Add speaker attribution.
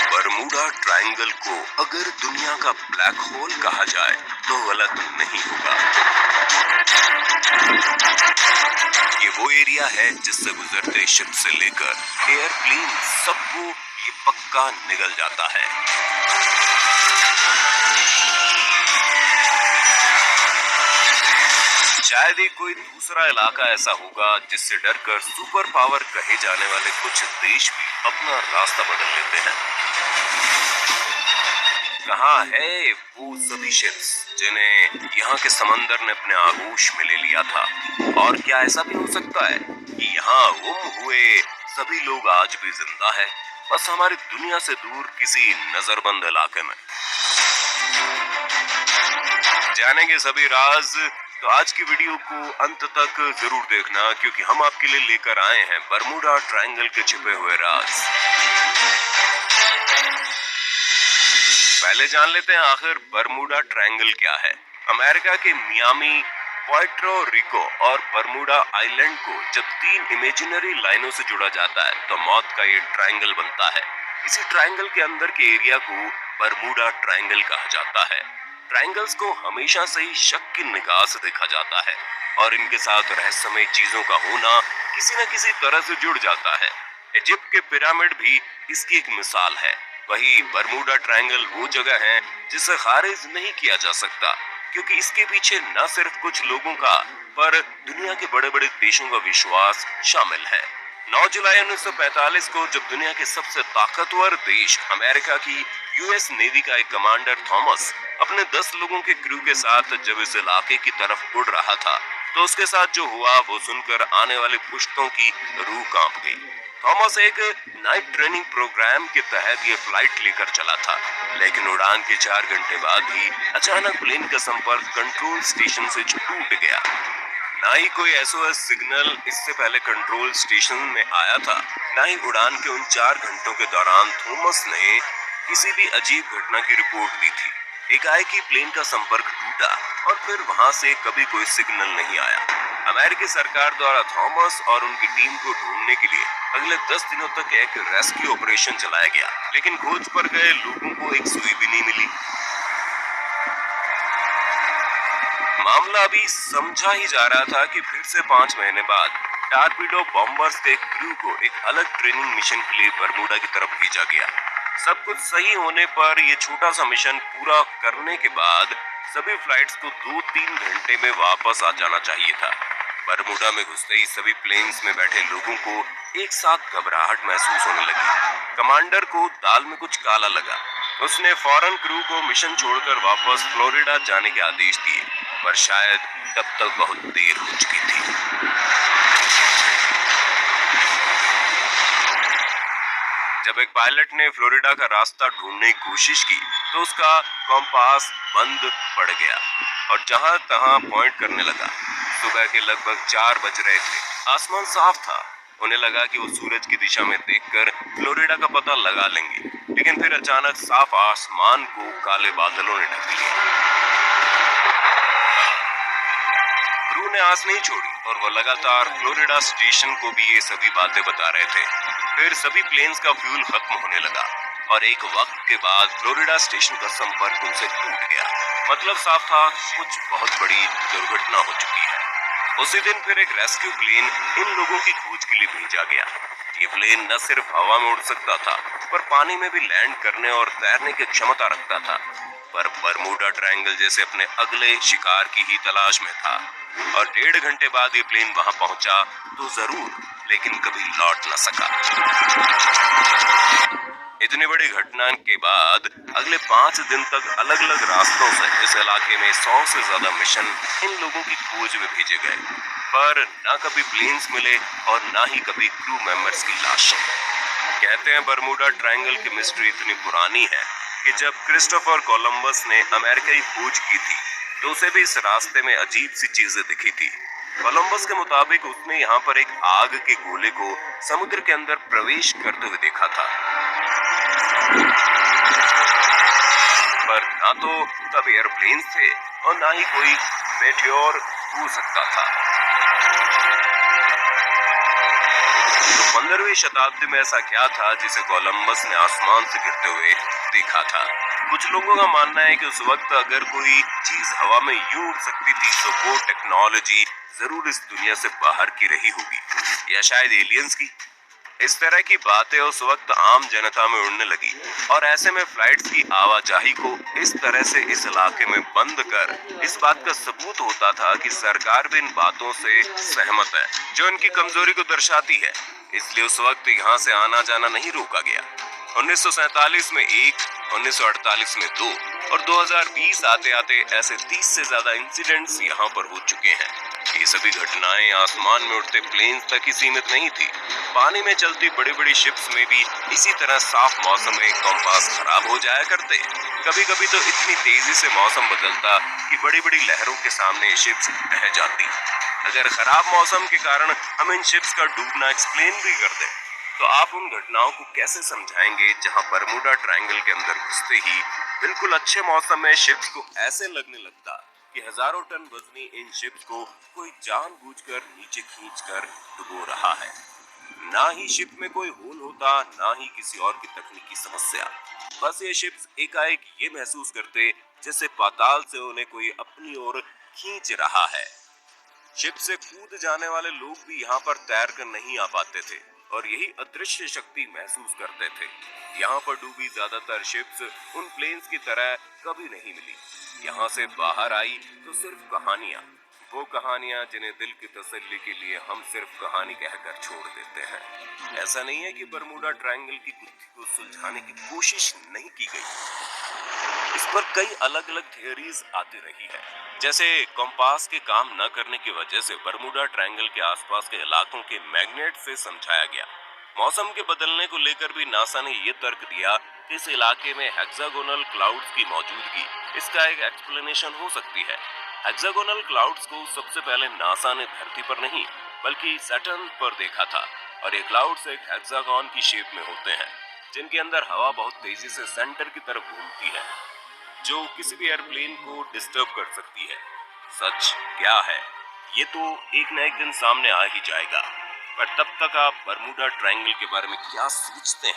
Speaker 1: Bermuda triangle को अगर दुनिया का ब्लैक होल कहा जाए तो गलत नहीं होगा। ये वो एरिया है जिससे गुजरते शिप से लेकर एयरप्लेन सबको ये पक्का निगल जाता है। शायद ही कोई दूसरा इलाका ऐसा होगा जिससे डरकर सुपर पावर कहे जाने वाले कुछ देश भी अपना रास्ता बदल लेते हैं। कहाँ है वो सभी शिप्स जिन्हें यहाँ के समंदर ने अपने आगोश में ले लिया था? और क्या ऐसा भी हो सकता है कि यहाँ गुम हुए सभी लोग आज भी जिंदा है, बस हमारी दुनिया से दूर किसी नजरबंद इलाके में? जानेंगे सभी राज, तो आज की वीडियो को अंत तक जरूर देखना, क्योंकि हम आपके लिए लेकर आए हैं बरमूडा ट्रायंगल के छिपे हुए राज। पहले जान लेते हैं आखिर बरमूडा ट्रायंगल क्या है। अमेरिका के मियामी, पुएर्टो रिको और बरमूडा आइलैंड को जब 3 इमेजिनरी लाइनों से जुड़ा जाता है तो मौत का ये ट्रायंगल बनता है। इसी ट्रायंगल के अंदर के एरिया को बरमूडा ट्रायंगल कहा जाता है। ट्रायंगल्स को हमेशा से ही शक की निगाह से देखा जाता है और इनके साथ रहस्यमय चीजों का होना किसी न किसी तरह से जुड़ जाता है। इजिप्ट के पिरामिड भी इसकी एक मिसाल है। वही बरमूडा ट्रायंगल वो जगह है जिसे खारिज नहीं किया जा सकता, क्योंकि इसके पीछे न सिर्फ कुछ लोगों का पर दुनिया के बड़े बड़े देशों का विश्वास शामिल है। 9 जुलाई 1945 को जब दुनिया के सबसे ताकतवर देश अमेरिका की यूएस नेवी का एक कमांडर थॉमस अपने 10 लोगों के क्रू के साथ जब इस इलाके की तरफ उड़ रहा था तो उसके साथ जो हुआ वो सुनकर आने वाली पुश्तों की रूह कांप गई। थॉमस एक नाइट ट्रेनिंग प्रोग्राम के तहत ये फ्लाइट लेकर चला था, लेकिन उड़ान के 4 घंटे बाद ही अचानक प्लेन का संपर्क कंट्रोल स्टेशन से टूट गया। ना ही कोई एसओएस सिग्नल इससे पहले कंट्रोल स्टेशन में आया था, ना ही उड़ान के उन 4 घंटों के दौरान थॉमस ने किसी भी अजीब घटना की रिपोर्ट दी थी। एकाएक ही प्लेन का संपर्क टूटा और फिर वहां से कभी कोई सिग्नल नहीं आया। अमेरिकी सरकार द्वारा थॉमस और उनकी टीम को ढूंढने के लिए अगले 10 दिनों तक एक रेस्क्यू ऑपरेशन चलाया गया, लेकिन खोज पर गए लोगों को एक सुई भी नहीं मिली। मामला अभी समझा ही जा रहा था कि फिर से 5 महीने बाद टारपीडो बॉम्बर्स के क्रू को एक अलग ट्रेनिंग मिशन के लिए बरमूडा की तरफ भेजा गया। सब कुछ सही होने पर यह छोटा सा मिशन पूरा करने के बाद सभी फ्लाइट्स को 2-3 घंटे में वापस आ जाना चाहिए था। बरमूडा में घुसते ही सभी प्लेन्स में बैठे लोगों को एक साथ घबराहट महसूस होने लगी। कमांडर को दाल में कुछ काला लगा। उसने फौरन क्रू को मिशन छोड़कर वापस फ्लोरिडा जाने के आदेश दिए, पर शायद तब तक बहुत देर हो चुकी थी। जब एक पायलट ने फ्लोरिडा का रास्ता ढूंढने की कोशिश की तो उसका कॉम्पास बंद पड़ गया और जहां तहां पॉइंट करने लगा। सुबह के लगभग 4 बज रहे थे। आसमान साफ था। उन्हें लगा कि वो सूरज की दिशा में देखकर फ्लोरिडा का पता लगा लेंगे, लेकिन फिर अचानक साफ आसमान को काले बादलों ने ढक लिया। क्रू ने आस नहीं छोड़ी और वो लगातार फ्लोरिडा स्टेशन को भी ये सभी बातें बता रहे थे। फिर सभी प्लेन्स का फ्यूल खत्म होने लगा और एक वक्त के बाद फ्लोरिडा स्टेशन का संपर्क उनसे टूट गया। मतलब साफ था, कुछ बहुत बड़ी दुर्घटना हो चुकी है। उसी दिन फिर एक रेस्क्यू प्लेन इन लोगों की खोज के लिए भेजा गया। ये प्लेन न सिर्फ हवा में उड़ सकता था, पर पानी में भी लैंड करने और तैरने की क्षमता रखता था। पर बरमूडा ट्रायंगल जैसे अपने अगले शिकार की ही तलाश में था और 1.5 घंटे बाद ये प्लेन वहां पहुंचा तो जरूर, लेकिन कभी लौट न सका। इतनी बड़ी घटना के बाद अगले 5 दिन तक अलग अलग रास्तों से इस इलाके में 100 से ज्यादा मिशन इन लोगों की खोज में भेजे गए, पर ना कभी प्लेन्स मिले और ना ही कभी क्रू मेंबर्स की लाशें। कहते हैं बरमूडा ट्रायंगल की मिस्ट्री इतनी पुरानी है कि जब क्रिस्टोफर कोलंबस ने अमेरिका की खोज की थी तो उसे भी इस रास्ते में अजीब सी चीजें दिखी थी। कोलंबस के मुताबिक उसने यहाँ पर एक आग के गोले को समुद्र के अंदर प्रवेश करते हुए देखा था, पर ना तो तब एयरप्लेन थे और ना ही कोई मेटियोर हो सकता था। तो 15वीं शताब्दी में ऐसा क्या था जिसे कोलंबस ने आसमान से गिरते हुए देखा था? कुछ लोगों का मानना है कि उस वक्त अगर कोई चीज हवा में यूं उड़ सकती थी तो वो टेक्नोलॉजी जरूर इस दुनिया से बाहर की रही होगी, या शायद एलियंस की। इस तरह की बातें उस वक्त आम जनता में उड़ने लगी और ऐसे में फ्लाइट्स की आवाजाही को इस तरह से इस इलाके में बंद कर इस बात का सबूत होता था कि सरकार भी इन बातों से सहमत है, जो इनकी कमजोरी को दर्शाती है। इसलिए उस वक्त यहाँ से आना जाना नहीं रोका गया। 1947 में एक, 1948 में दो और 2020 आते आते ऐसे 30 से ज्यादा इंसिडेंट्स यहाँ पर हो चुके हैं। ये सभी घटनाएं आसमान में उड़ते प्लेन्स तक ही सीमित नहीं थी। पानी में चलती बड़ी बड़ी शिप्स में भी इसी तरह साफ मौसम में कंपास खराब हो जाया करते। कभी कभी तो इतनी तेजी से मौसम बदलता कि बड़ी बड़ी लहरों के सामने शिप्स बह जाती। अगर खराब मौसम के कारण हम इन शिप्स का डूबना एक्सप्लेन भी कर दें, तो आप उन घटनाओं को कैसे समझाएंगे जहां बरमूडा ट्रायंगल के अंदर घुसते ही बिल्कुल अच्छे मौसम में शिप्स को ऐसे लगने लगता कि हजारों टन वजनी इन शिप्स को कोई जानबूझकर नीचे खींचकर डुबो रहा है। ना ही शिप में कोई होल होता, ना ही किसी और की तकनीकी समस्या। बस ये शिप्स एकाएक ये महसूस करते जैसे पाताल से उन्हें कोई अपनी ओर खींच रहा है। शिप से कूद जाने वाले लोग भी यहाँ पर तैर कर नहीं आ पाते थे और यही अदृश्य शक्ति महसूस करते थे। यहाँ पर डूबी ज्यादातर शिप्स उन प्लेन्स की तरह कभी नहीं मिली। यहाँ से बाहर आई तो सिर्फ कहानियां, वो कहानियां जिन्हें दिल की तसल्ली के लिए हम सिर्फ कहानी कहकर छोड़ देते हैं। ऐसा नहीं है कि बरमूडा ट्रायंगल की गुत्थी को सुलझाने की कोशिश नहीं की गई। इस पर कई अलग अलग थियरीज आती रही है, जैसे कंपास के काम न करने की वजह से बरमूडा ट्रायंगल के आसपास के इलाकों के मैग्नेट से समझाया गया। मौसम के बदलने को लेकर भी नासा ने यह तर्क दिया कि इस इलाके में हेक्सागोनल क्लाउड्स की मौजूदगी इसका एक एक्सप्लेनेशन हो सकती है। हेक्सागोनल क्लाउड्स को सबसे पहले नासा ने धरती पर नहीं बल्कि सैटर्न पर देखा था, और ये क्लाउड्स एक हेक्सागोन की शेप में होते हैं जिनके अंदर हवा बहुत तेजी से सेंटर की तरफ घूमती है, जो किसी भी एयरप्लेन को डिस्टर्ब कर सकती है। सच क्या है ये तो एक न एक दिन सामने आ ही जाएगा, पर तब तक आप बरमूडा ट्रायंगल के बारे में क्या सोचते हैं?